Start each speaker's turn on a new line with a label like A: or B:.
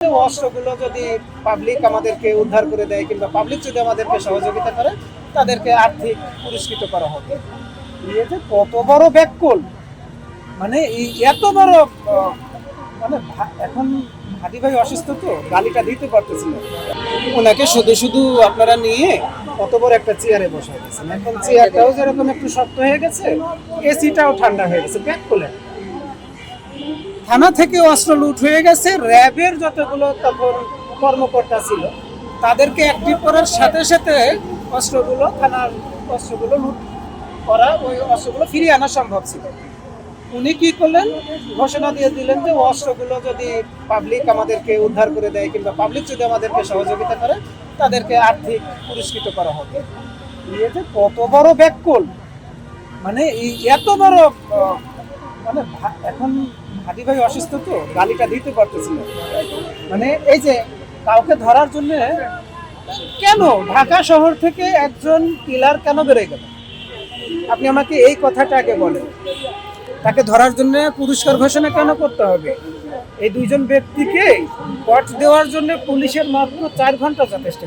A: অস্ত্রগুলো যদি পাবলিক আমাদেরকে উদ্ধার করে দেয় কিংবা পাবলিক যদি আমাদেরকে সহযোগিতা করে তাদেরকে আর্থিক পুরস্কৃত করা হবে। এই যে কত বড় ব্যাককল, মানে এত বড় মানে এখন হাদি ভাই অসুস্থ তো গালিটা দিতে পারতেছি না ওনাকে, শুধু শুধু আপনারা নিয়ে কত বড় একটা চেয়ারে বসে গেছেন। এখন চেয়ারটাও যেরকম একটু শক্ত হয়ে গেছে, এসিটাও ঠান্ডা হয়ে গেছে। ব্যাককলে থানা থেকে অস্ত্র লুট হয়ে গেছে, র্যাবের যতগুলো তখন কর্মকর্তা ছিল তাদেরকে অ্যাক্টিভ করার সাথে সাথে অস্ত্রগুলো থানার অস্ত্রগুলো লুট করা, ওই অস্ত্রগুলো ফিরিয়ে আনা সম্ভব ছিল। উনি কি করলেন, ঘোষণা দিয়ে দিলেন যে অস্ত্রগুলো যদি পাবলিক আমাদেরকে উদ্ধার করে দেয় কিংবা পাবলিক যদি আমাদেরকে সহযোগিতা করে তাদেরকে আর্থিক পুরস্কৃত করা হবে। এই যে কত বড় ব্যাককল, মানে এত বড় মানে এখন হাদি ভাই অসুস্থ তো গালিটা দিতে পারতেছি না। মানে এই যে কাউকে ধরার জন্য কেন ঢাকা শহর থেকে একজন কিলার কেন বেড়ে গেল, আপনি আমাকে এই কথাটা আগে বলেন। তাকে ধরার জন্য পুরস্কার ঘোষণা কেন করতে হবে? এই দুইজন ব্যক্তিকে পট দেওয়ার জন্য পুলিশের মাত্র 4 ঘন্টা যথেষ্ট